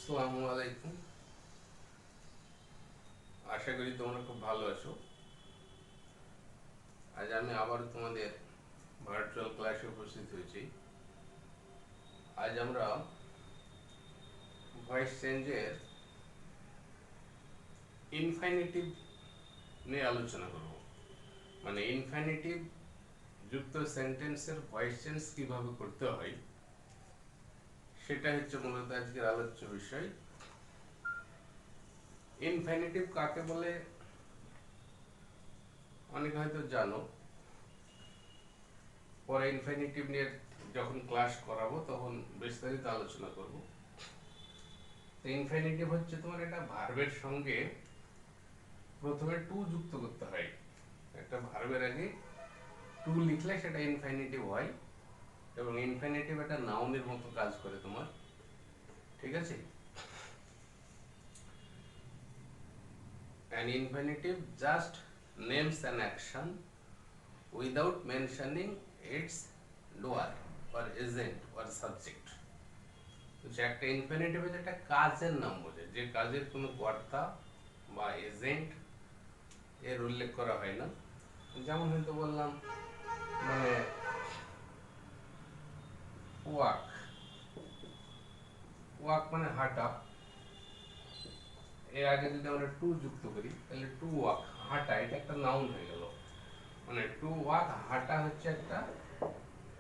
আসসালামু আলাইকুম। আশা করি তোমরা খুব ভালো আছো। আজ আমি আবার তোমাদের ভার্চুয়াল ক্লাসে উপস্থিত হয়েছি। আজ আমরা ভয়েস চেঞ্জের ইনফাইনিটিভ নিয়ে আলোচনা করব। মানে ইনফাইনিটিভ যুক্ত সেন্টেন্সের ভয়েস চেঞ্জ কিভাবে করতে হয় সেটা হচ্ছে মূলত আজকের আলোচ্য বিষয়। ইনফাইনিটিভ কাকে বলে অনেকে হয়তো জানো, পরে ইনফিনিটিভ নিয়ে যখন ক্লাস করাবো তখন বিস্তারিত আলোচনা করব। তো ইনফিনিটিভ হচ্ছে তোমার একটা ভার্বের সঙ্গে প্রথমে টু যুক্ত করতে হয়। একটা ভার্বের আগে টু লিখলে সেটা ইনফিনিটিভ হয়, এবং ইনফিনিটিভ একটা নাউনের মতো কাজ করে তোমার। ঠিক আছে? An infinitive just names an action without mentioning its doer or agent or subject. যে একটা ইনফিনিটিভ একটা কাজের নাম বোঝে, যে কাজের কোনো কর্তা বা এজেন্ট এর উল্লেখ করা হয় না। যেমন হয়তো বললাম মানে ওয়াক, ওয়াক মানে হাঁটা, এর আগে যদি আমরা টু যুক্ত করি তাহলে টু ওয়াক, হাঁটা, এটা একটা নাউন হয়ে গেল। মানে টু ওয়াক, হাঁটা হচ্ছে একটা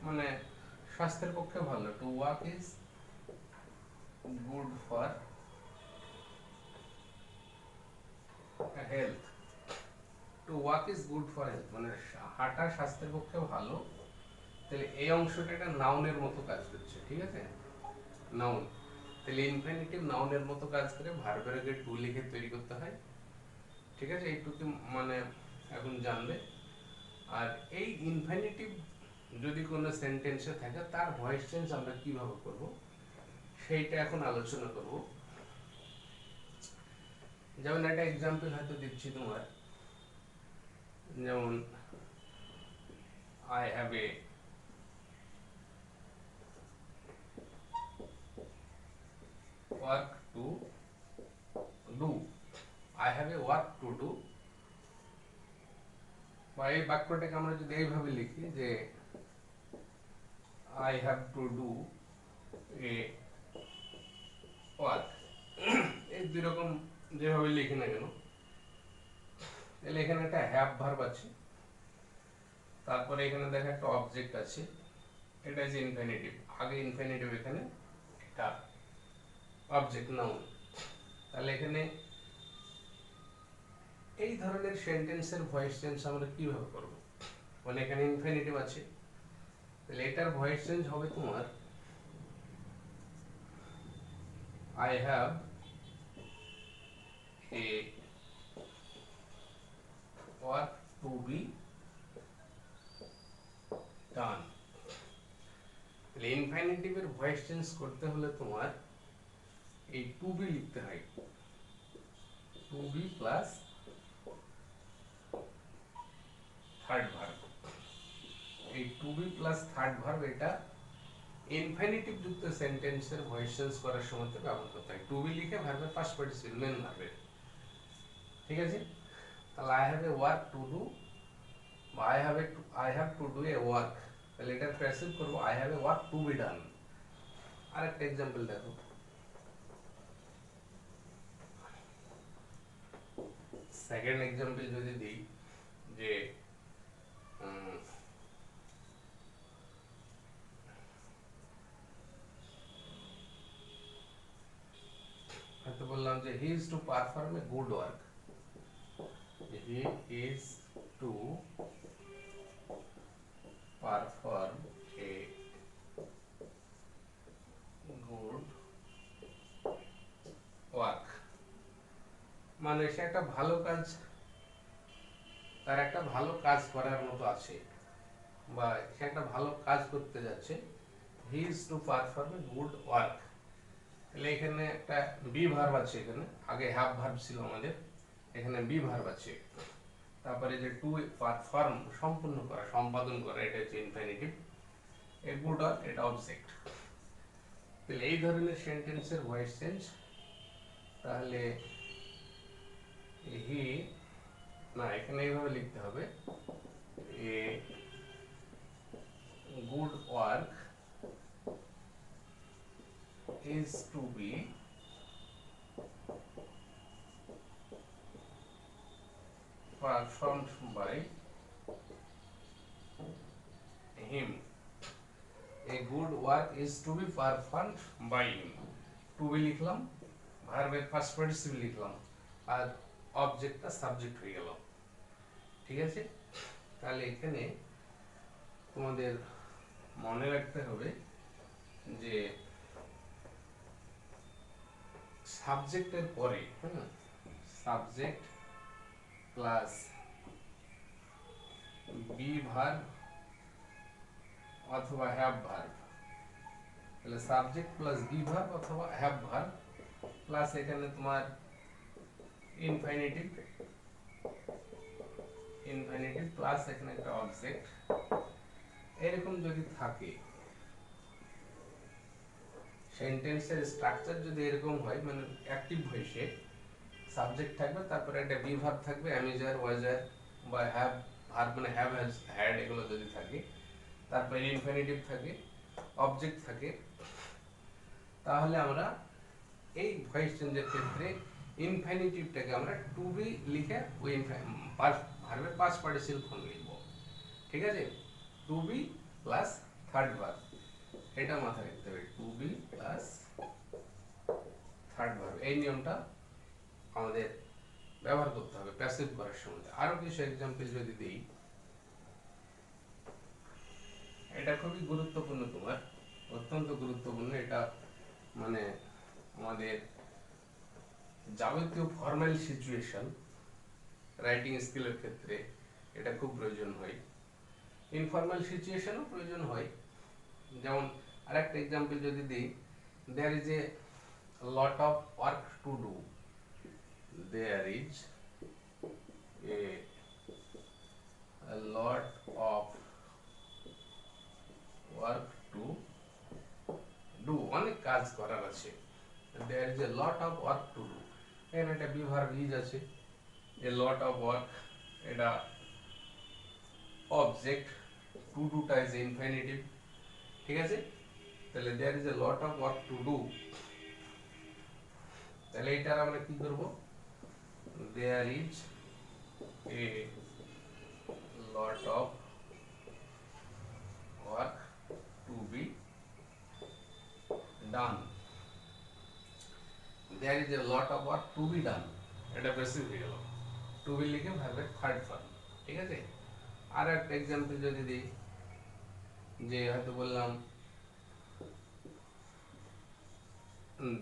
মানে স্বাস্থ্যের পক্ষে ভালো। To walk is good for health. To walk is good for health মানে হাঁটা স্বাস্থ্যের পক্ষে ভালো। তাহলে এই অংশটা একটা নাউনের মতো কাজ করছে। ঠিক আছে? নাউন। তাহলে ইনফিনিটিভ নাউনের মতো কাজ করে, ভার্বের আগে টু লিখে তৈরি করতে হয়। ঠিক আছে? এইটুকু মানে এখন জানবে। আর এই ইনফিনিটিভ যদি কোনো সেন্টেন্সে থাকে তার ভয়েস চেঞ্জ আমরা কিভাবে করব সেইটা এখন আলোচনা করব। যেমন একটা এক্সাম্পল হয়তো দিচ্ছি তোমার, যেমন I have a work to do. I have a work to do, বা এই বাক্যটাকে আমরা যদি এইভাবে লিখি যে I have to do a work, এই দুই রকম যেভাবে লিখি না কেন, তাহলে এখানে একটা হ্যাভ ভার্ব আছে, তারপরে এখানে দেখো একটা অবজেক্ট আছে, এটা যে ইনফিনিটিভ, আগে ইনফিনিটিভ, এখানে এটা অবজেক্ট নাউন। তাহলে এখানে এই ধরনের সেন্টেন্সের ভয়েস চেঞ্জ আমরা কিভাবে করব? মানে এখানে ইনফিনিটিভ আছে, তাহলে এটার ভয়েস চেঞ্জ হবে তোমার I have a work to be done. তাহলে ইনফিনিটিভের ভয়েস চেঞ্জ করতে হলে তোমার এই টু বি লিখতে হয়, to be plus third verb. এই to be plus third verb এটা ইনফিনিটিভ যুক্ত সেন্টেন্সের ভয়েস চেঞ্জ করার সময় ব্যবহার করতে হয়। টু বি লিখে ভার্বের ফার্স্ট পার্টিসিপল মেন ভার্বের। ঠিক আছে? তাহলে I have a work to do, বা I have to do a work, তাহলে এটা প্যাসিভ করব I have a work to be done. আরেকটা एग्जांपल দেখো, সেকেন্ড एग्जांपल যদি দিই যে হয়তো বললাম যে he is to perform A good work, he is to perform A good work, মানে সে একটা ভালো কাজ, তার একটা ভালো কাজ করার মতো আছে, বা সে একটা ভালো কাজ করতে যাচ্ছে। He is to perform A good work, তাহলে এখানে একটা বি ভার্ব আছে, এখানে আগে হ্যাভ ভার্ব ছিল আমাদের, এখানে বি ভার্ব আছে, তারপরে যে টু পারফর্ম সম্পূর্ণ করা, সম্পাদন করা, এটা হচ্ছে ইনফিনিটিভ, এ গুড ওয়ার্ক এটা অবজেক্ট। তাহলে এই ধরনের সেন্টেন্সের ভয়েস চেঞ্জ তাহলে হি, না এখানে এইভাবে লিখতে হবে, a good work is to be performed by him. A good work is to be performed by him. To be লিখলাম, ভার্বের ফার্স্ট পার্টিসিপল লিখলাম, আর অবজেক্টটা সাবজেক্ট হয়ে গেল। ঠিক আছে, তাহলে এখানে তোমাদের মনে রাখতে হবে যে সাবজেক্টের পরে, হ্যাঁ, সাবজেক্ট প্লাস বি ভার্ব অথবা হ্যাভ ভার্ব, তাহলে সাবজেক্ট প্লাস বি ভার্ব অথবা হ্যাভ ভার্ব প্লাস এখানে তোমার ইনফিনিটিভ, ইনফিনিটিভ প্লাস এখানে একটা অবজেক্ট, এরকম যদি থাকে, সেন্টেন্সের স্ট্রাকচার যদি এরকম হয়, মানে অ্যাক্টিভ ভয়েসে সাবজেক্ট থাকবে, তারপরে একটা বি ভার্ব থাকবে, অ্যামিজার, ওয়াজার বা হ্যাভ ভার্ব মানে হ্যাভ, হ্যাজ, হ্যাড, এগুলো যদি থাকে, তারপরে ইনফিনিটিভ থাকে, অবজেক্ট থাকে, তাহলে আমরা এই ভয়েস চেঞ্জের ক্ষেত্রে ইনফিনিটিভটাকে আমরা টু বি লিখে ওই ভার্বের পাস্ট পার্টিসিপল ফর্ম লিখব। ঠিক আছে, to be plus third verb, এটা মাথায় রাখতে হবে, to be plus third verb, এই নিয়মটা আমাদের ব্যবহার করতে হবে প্যাসিভ করার সময়। আরো কিছু এক্সাম্পল যদি দিই, এটা খুবই গুরুত্বপূর্ণ, তোমার অত্যন্ত গুরুত্বপূর্ণ, এটা মানে আমাদের যাবতীয় ফর্মাল সিচুয়েশন রাইটিং স্কিলের ক্ষেত্রে এটা খুব প্রয়োজন হয়, ইনফর্মাল সিচুয়েশনও প্রয়োজন হয়। যেমন আরেকটা এক্সাম্পল যদি দিই, there is a lot of work to do, there is a lot of work to do, অনেক কাজ করার আছে, there is a lot of work to do, এখানে একটা বি ভার্ব ইজ আছে, a lot of work এটা object, two ডুটা is infinitive. ঠিক আছে, তাহলে there is a lot of work to do, তাহলে এটার আমরা কি করব, there is a lot of work to be done, there is a lot of work to be done, এটা প্যাসিভ হয়ে গেল, টু বি লিখে ভার্বের থার্ড ফর্ম। ঠিক আছে, আর একটা এক্সাম্পল যদি দিই, যে হয়তো বললাম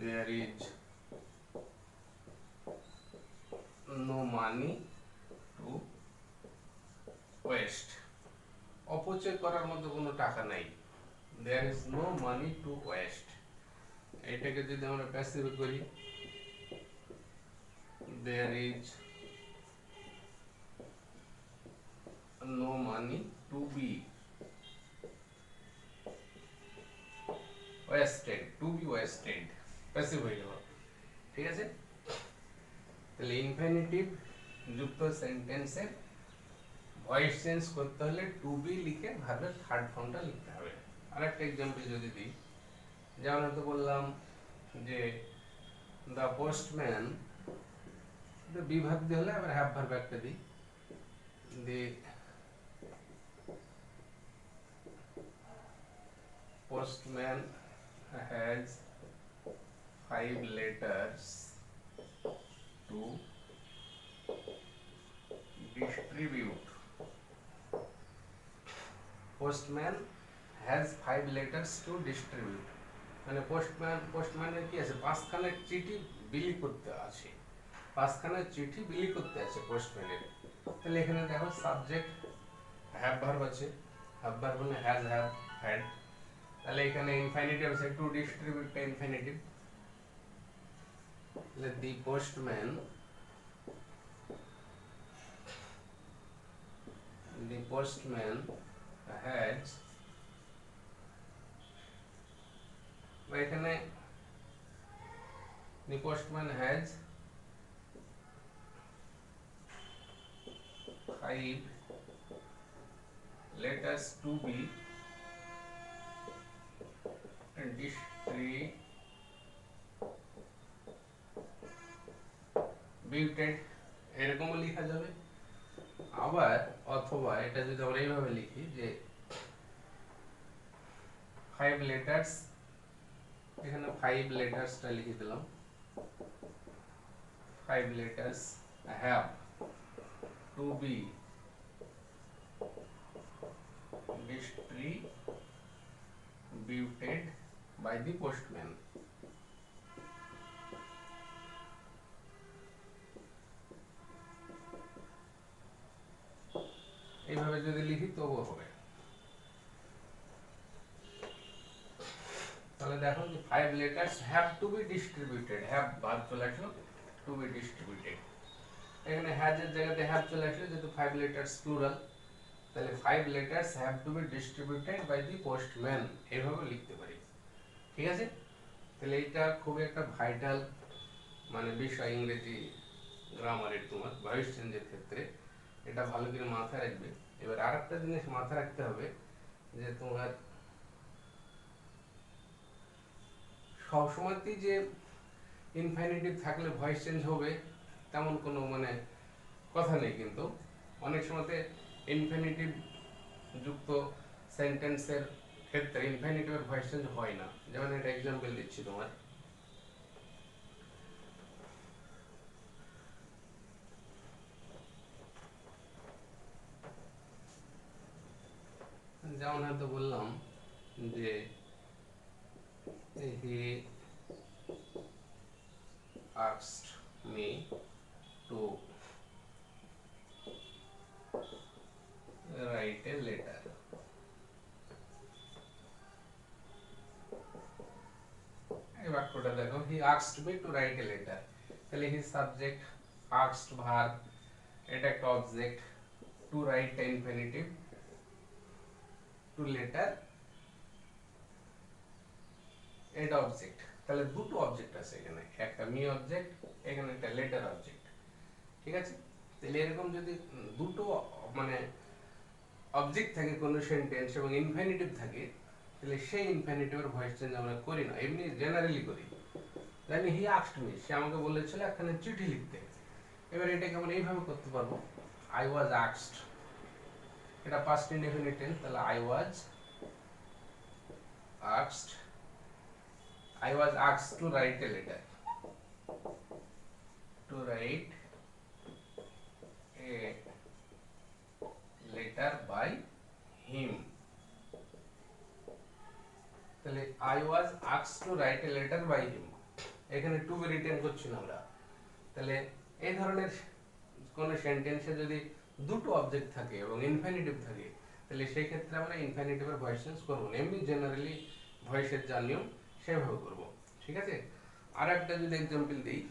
there is no money to waste, অপচয় করার মতো কোনো টাকা নাই, there is no money to waste, এটাকে যদি আমরা প্যাসিভ করি, there is no money to be wasted, to be wasted, passive হয়ে গেল। ঠিক আছে, তাহলে ইনফিনিটিভ যুক্ত সেন্টেন্সের ভয়েস চেঞ্জ করতে হলে টু বি লিখে ভার্বের থার্ড ফর্মটা লিখতে হবে। আরেকটা এক্সাম্পল যদি দিই, যেমন হয়তো বললাম যে দ্য পোস্টম্যান, বি ভার্ব দিয়ে হলে আবার হ্যাভ ভার্ব একটা দিই, দি postman has 5 letters to distribute, postman has 5 letters to distribute, মানে পোস্টম্যানের কি আছে, পাঁচখানা চিঠি বিলি করতে আছে, পাঁচখানা চিঠি বিলি করতে আছে পোস্টম্যানের। তাহলে এখানে দেখো সাবজেক্ট হ্যাভ ভার্ব আছে, হ্যাভ ভার্ব মানে হ্যাজ, হ্যাভ, হ্যাড, তাহলে এখানে ইনফিনিটিভ আছে, টু ডিস্ট্রিবিউটটা ইনফিনিটিভ, তাহলে দি পোস্টম্যান, the postman has, বা এখানে the postman has 5 letters to be distributed, এরকমও লেখা যাবে। আবার অথবা এটা যদি আমরা এইভাবে লিখি যে 5 letters, এখানে 5 লেটার্সটা লিখে দিলাম, 5 letters have to be distributed by the postman। এইভাবে যদি লিখি তবুও হবে। তাহলে দেখো যে 5 letters have to be distributed, have verb চলে আসলো, to be distributed, এখানে has এর জায়গাতে have চলে আসলো যেহেতু 5 letters plural, তাহলে 5 letters have to be distributed by the postman এইভাবে লিখতে পারি। ঠিক আছে, তাহলে এটা খুব একটা ভাইটাল মানে বিষয় ইংরেজি গ্রামারের, তোমার ভয়েস চেঞ্জের ক্ষেত্রে এটা ভালো করে মাথায় রাখবে। এবার আরেকটা জিনিস মাথায় রাখতে হবে যে তোমার সবসময়তেই যে ইনফিনিটিভ থাকলে ভয়েস চেঞ্জ হবে তেমন কোনো মানে কথা নেই, কিন্তু অনেক সময়তে ইনফিনিটিভ যুক্ত সেন্টেন্সের ক্ষেত্রে ইনফিনিটিভের ভয়েস চেঞ্জ হয় না। যেমন একটা এক্সাম্পল দিচ্ছি তোমার, যেমন হয়তো বললাম যে he asked me to write a letter, এই বাক্যটা দেখো, he asked me to write a letter, তাহলে his subject, asked verb, এটা একটা অবজেক্ট, to write টা ইনফিনিটিভ, to letter এটা অবজেক্ট। তাহলে দুটো অবজেক্ট আছে এখানে, একটা মি অবজেক্ট, এখানে একটা লেটার অবজেক্ট। ঠিক আছে, তাহলে এরকম যদি দুটো মানে অবজেক্ট থাকে কোনো সেন্টেন্স এবং ইনফিনিটিভ থাকে, তাহলে সেই ইনফিনিটিভের ভয়েস চেঞ্জ আমরা করি না, এমনি জেনারেলি করি। জানি হি আস্কড মি, সে আমাকে বলেছিল একখানে চিঠি লিখতে। এবার এটাকে আমরা এইভাবে করতে পারবো, আই ওয়াজ আস্কড, এটা পাস্ট ইনডেফিনিট টেন্স, তাহলে I was asked, I was asked to write a letter, to write a letter by him, তাহলে I was asked to write a letter by him, এখানে to be written করছি না আমরা। তাহলে এই ধরনের কোন সেন্টেন্সে যদি দুটো অবজেক্ট থাকে এবং ইনফিনিটিভ থাকে, তাহলে সেই ক্ষেত্রে আমরা ইনফিনিটিভের ভয়েস চেঞ্জ করব না, এমনি জেনারেলি ভয়েসের যা নিয়ম সেভাবে করব। ঠিক আছে, আর একটা যদি এক্সাম্পল দিই,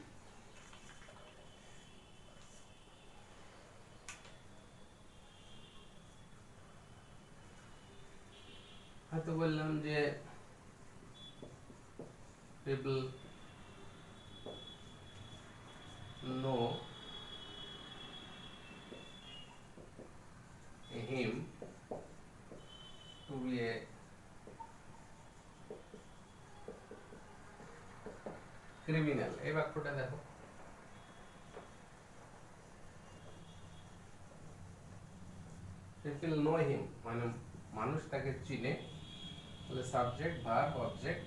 হয়তো বললাম যে people know him to be a criminal, এই বাক্যটা দেখো, people know him মানে মানুষ তাকে চিনে, তাহলে subject verb object,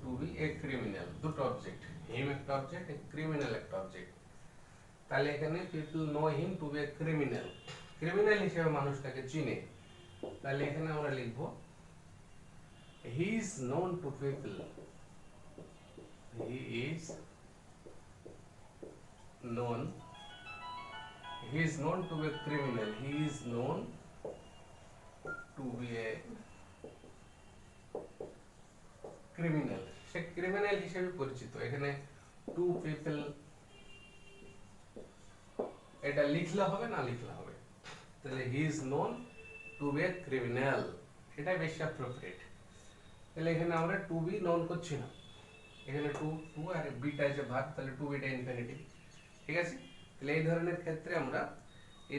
to be a criminal, দুটো অবজেক্ট, হিম একটা অবজেক্ট, ক্রিমিনাল একটা অবজেক্ট। তাহলে এখানে people know him to be a criminal, criminal হিসেবে মানুষ তাকে চিনে, তাহলে এখানে আমরা লিখব he is known to people, he is known, he is known to be a criminal, he is known to be a criminal, say criminal হিসেবে পরিচিত। এখানে টু পিপল এটা লিখলে হবে না লিখলে হবে, তাহলে he is known to be a criminal, এটা বেশি অ্যাপ্রোপ্রিয়েট। তাহলে এখানে আমরা টু বি নোন করছি না, এখানে টু টু আর বিটা আছে ভার্ব, তাহলে টু বিটা ইনফিনিটিভ। ঠিক আছে, তাহলে এই ধরনের ক্ষেত্রে আমরা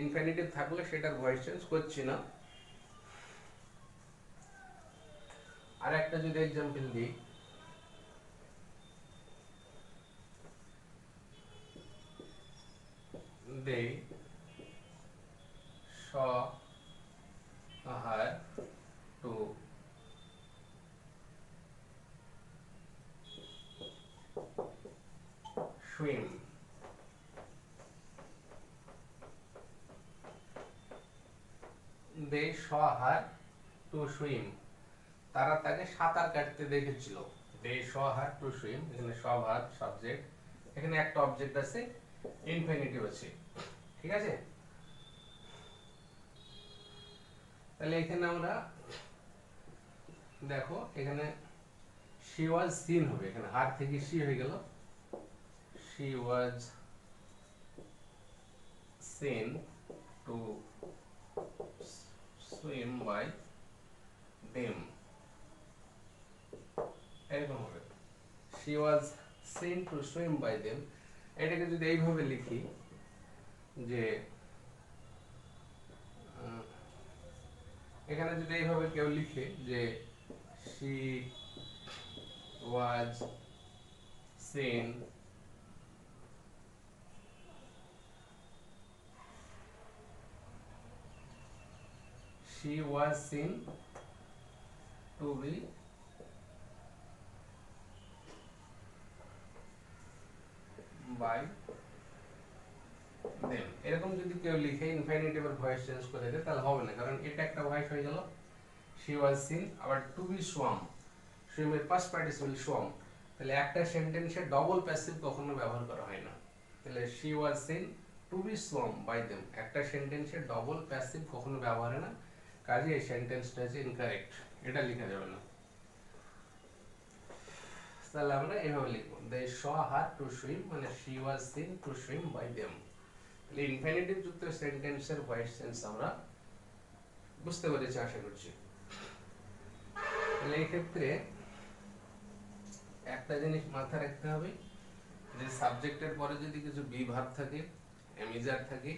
ইনফিনিটিভ থাকলে সেটার ভয়েস চেঞ্জ করছি না। আর একটা যদি এক্সাম্পল দিই, they saw her to swim। they saw her to swim, তারা তাকে সাঁতার কাটতে দেখেছিল। they saw her to swim, এখানে saw ভার্ব সাবজেক্ট, এখানে একটা অবজেক্ট আছে, ইনফিনিটিভ আছে। ঠিক আছে, তাহলে এখানে আমরা দেখো এখানে she was seen হবে, এখানে হার থেকে she হয়ে গেল, she was seen to swim by them, এরকম হবে she was seen to swim by them। এটাকে যদি এইভাবে লিখি যে এখানে যদি এইভাবে কেউ লিখে যে she was seen to be by them, এরকম যদি কেউ লিখে ইনফিনিটিভের ভয়েস চেঞ্জ করে দেয় তাহলে হবে না, কারণ এটা একটা ভয়েস হয়ে গেল she was seen, আবার to be swum, swim এর পাস্ট পার্টিসিপল swum, তাহলে একটা সেন্টেন্সে ডবল প্যাসিভ কখনো ব্যবহার করা হয় না। তাহলে she was seen to be swum by them, একটা সেন্টেন্সে ডবল প্যাসিভ কখনো ব্যবহার হয় না, কাজে এই সেন্টেন্সটা হচ্ছে ইনকারেক্ট, এটা লেখা যাবে না। তাহলে আমরা এভাবে লিখব they saw her to swim, মানে she was seen to swim by them। তাহলে ইনফিনিটিভ যুক্ত সেন্টেন্সের ভয়েস চেঞ্জ আমরা বুঝতে পেরেছি আশা করছি। তাহলে এই ক্ষেত্রে একটা জিনিস মাথায় রাখতে হবে যে সাবজেক্টের পরে যদি কিছু বি ভার্ব থাকে, এমিজার থাকে,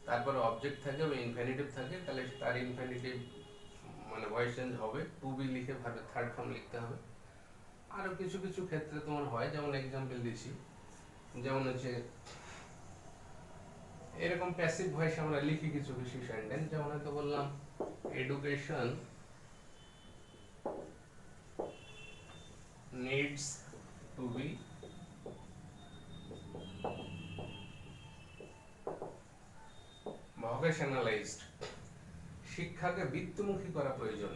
তারপরে অবজেক্ট থাকে বা ইনফিনিটিভ থাকে, তাহলে তার ইনফিনিটিভ মানে ভয়েস চেঞ্জ হবে, টু বি লিখে ভার্বের থার্ড ফর্ম লিখতে হবে। আরো কিছু কিছু ক্ষেত্রে তোমার হয়, যেমন এক্সাম্পল দিছি, যেমন হচ্ছে এরকম প্যাসিভ ভয়েস আমরা লিখি কিছু কিছু সেন্টেন্স, যেমন হয়তো বললাম education needs to be vocationalized, শিক্ষাকে বৃত্তিমুখী করা প্রয়োজন,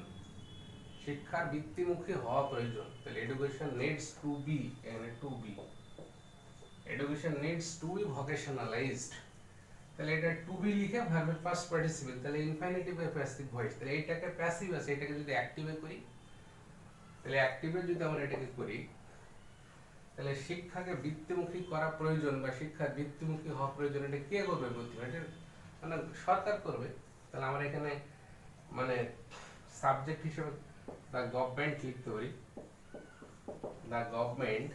শিক্ষার বৃত্তিমুখী হওয়া প্রয়োজন। তাহলে এডুকেশন নিডস টু বি, এখানে to be, education needs to be vocationalised, তাহলে এটা টু বি লিখে ভার্বের পাস্ট পার্টিসিপল, তাহলে ইনফিনিটিভে প্যাসিভ ভয়েস, তাহলে এইটাকে প্যাসিভ আছে, এটাকে যদি অ্যাক্টিভে করি, তাহলে অ্যাক্টিভে যদি আমরা এটাকে করি, তাহলে শিক্ষাকে বৃত্তিমুখী করা প্রয়োজন বা শিক্ষার বৃত্তিমুখী হওয়া প্রয়োজন, এটা কে করবে বলতে এটা মানে সরকার করবে। তাহলে আমরা এখানে মানে সাবজেক্ট হিসেবে দ্য গভর্নমেন্ট লিখতে পারি, দ্য গভর্নমেন্ট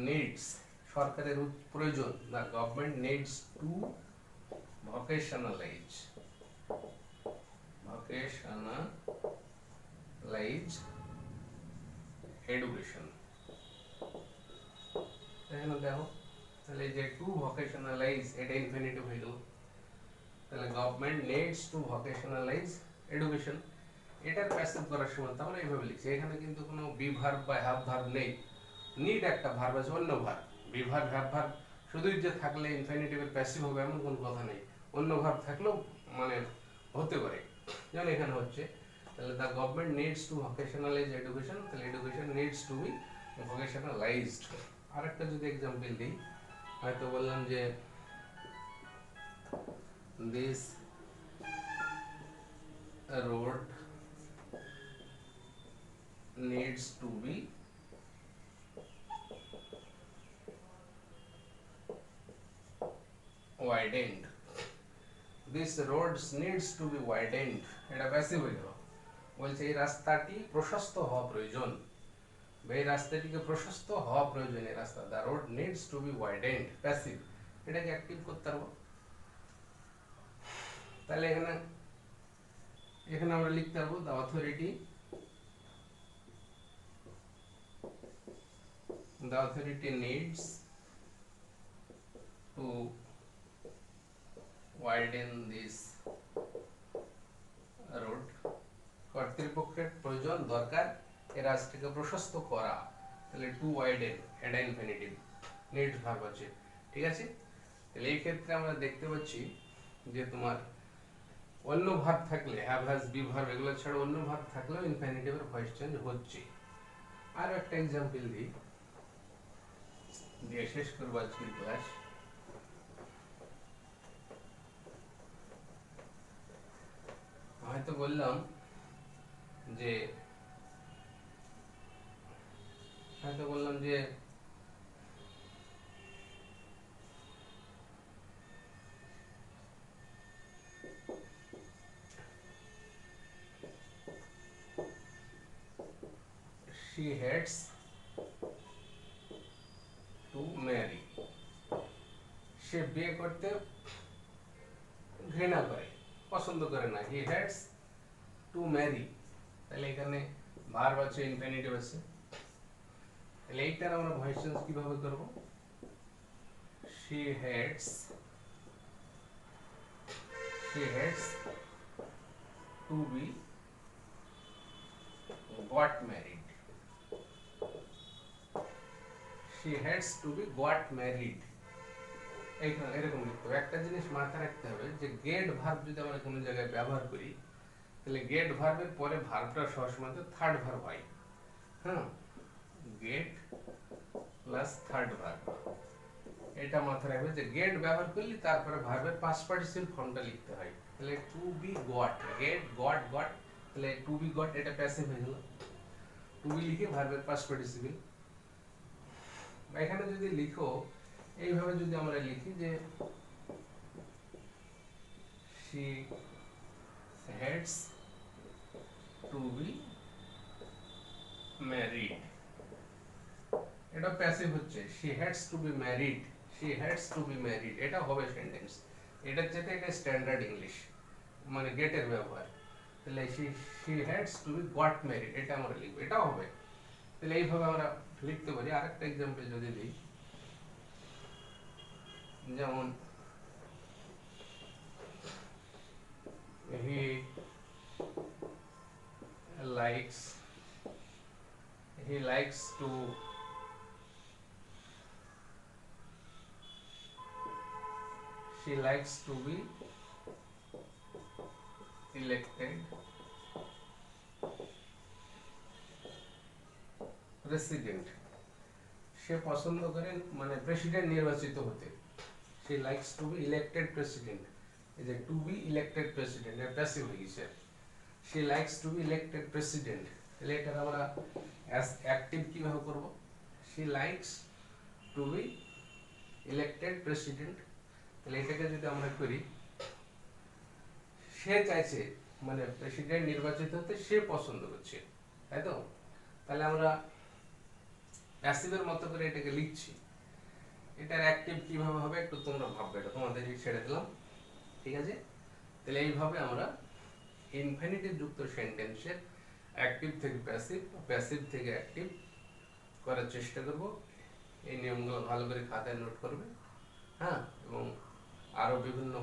নিডস, সরকারের প্রয়োজন, the government needs to vocationalise, vocationalise education. এখানে দেখো তাহলে যে টু ভোকেশনালাইজ এটা ইনফিনিটিভ হয়ে গেল, তাহলে government needs to vocationalise education, এটার প্যাসিভ করার সময় আমরা এইভাবে লিখছি, এখানে কিন্তু কোনো বি ভার্ব বা হ্যাভ ভার্ব নেই, নিড একটা ভার্ব আছে, অন্য verb, be verb have verb শুধুই যে থাকলে ইনফিনিটিভের প্যাসিভ হবে এমন কোনো কথা নেই, অন্য ভার্ব থাকলেও মানে হতে পারে, যেমন এখানে হচ্ছে। তাহলে the government needs to vocationalise education, তাহলে education needs to be vocationalised. আরেকটা যদি এক্সাম্পল দিই, হয়তো বললাম যে this road needs to be widened, this road needs to be widened, এটা প্যাসিভ হয়ে গেল, বলছে এই রাস্তাটি প্রশস্ত হওয়া প্রয়োজন, এই রাস্তাটিকে প্রশস্ত হওয়া প্রয়োজন, এই রাস্তা, the road needs to be widened, passive, এটাকে অ্যাক্টিভ করতে পারবো। তাহলে এখানে এখানে আমরা লিখতে পারবো the authority needs to widen this road, কর্তৃপক্ষের প্রয়োজন, দরকার এই রাস্তাকে প্রশস্ত করা। তাহলে টু ওয়াইডেন, এটা ইনফিনিটিভ, নিডস ভার্ব আছে, ঠিক আছে। তাহলে এই ক্ষেত্রে আমরা দেখতে পাচ্ছি যে তোমার অন্য ভার্ব থাকলে, হ্যাভ, হ্যাজ, বি ভার্ব এগুলো ছাড়া অন্য ভার্ব থাকলেও ইনফিনিটিভের ভয়েস চেঞ্জ হচ্ছে। আর একটা এক্সাম্পল দিই, দিয়ে শেষ করবো আজকের ক্লাস। হয়তো বললাম যে she hates to marry, সে বিয়ে করতে ঘৃণা করে, পছন্দ করে না, he hates to marry, তাহলে এখানে ভার্ব আছে, ইনফিনিটিভ আছে। তাহলে এইটার আমরা ভয়েস চেঞ্জ কিভাবে করব? she hates to be got married, she hates to be got married, এইখানে এরকম লিখতে হবে। একটা জিনিস মাথায় রাখতে হবে যে গেট ভার্ব যদি আমরা কোনো জায়গায় ব্যবহার করি, তাহলে গেট ভার্বের পরে ভার্বটা সবসময় থার্ড ভার্ব হয়। হ্যাঁ, গেট প্লাস থার্ড ভার্ব, এটা মাথায় রাখবে যে গেট ব্যবহার করলে তারপরে ভার্বের পাস্ট পার্টিসিপল ফর্মটা লিখতে হয়। তাহলে to be got, get, got, got, তাহলে টু বি গট এটা প্যাসিভ হয়ে গেল। টু বি লিখে ভার্বের পাস্ট পার্টিসিপল। এখানে যদি লিখো এইভাবে, যদি আমরা লিখি যে she hates to be married, এটা প্যাসিভ হচ্ছে, she hates to be married, she hates to be married, এটা হবে সেন্টেন্স। এটা যেটা, এটা স্ট্যান্ডার্ড ইংলিশ, মানে গেটের ব্যবহার। তাহলে she hates to be got married, এটা আমরা লিখবো, এটাও হবে। তাহলে এইভাবে আমরা লিখতে পারি। আরেকটা এক্সাম্পল যদি দিই, যেমন he likes to she likes to be elected president, সে পছন্দ করে মানে প্রেসিডেন্ট নির্বাচিত হতে। she likes to be elected president, এই যে to be elected president এর প্যাসিভ হয়ে গেছে। she likes to be elected president, তাহলে এটা আমরা অ্যাজ অ্যাক্টিভ কিভাবে করব? she likes to be elected president, তাহলে এটাকে যদি আমরা করি, সে চাইছে মানে প্রেসিডেন্ট নির্বাচিত হতে সে পছন্দ করছে, তাই তো? তাহলে আমরা প্যাসিভের মতো করে এটাকে লিখছি। এটার অ্যাক্টিভ কিভাবে হবে একটু তোমরা ভাববে, এটা তোমাদের ছেড়ে দিলাম, ঠিক আছে? তাহলে এইভাবে আমরা ইনফিনিটিভ যুক্ত সেন্টেন্সের অ্যাক্টিভ থেকে প্যাসিভ, প্যাসিভ থেকে অ্যাক্টিভ করার চেষ্টা করব। এই নিয়মগুলো ভালো করে খাতায় নোট করবে, হ্যাঁ, এবং আরও বিভিন্ন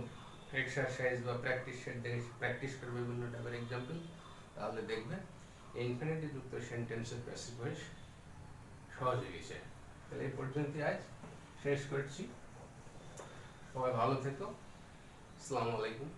এক্সারসাইজ বা প্র্যাকটিস সেট দেখে প্র্যাকটিস করবে বিভিন্ন টাইপের এক্সাম্পল, তাহলে দেখবে ইনফিনিটিভ যুক্ত সেন্টেন্সের প্যাসিভ ভয়েস সহজ হয়ে গেছে। তাহলে এই পর্যন্ত আজ শেষ করছি। সবাই ভালো থেকো। আসসালামু আলাইকুম।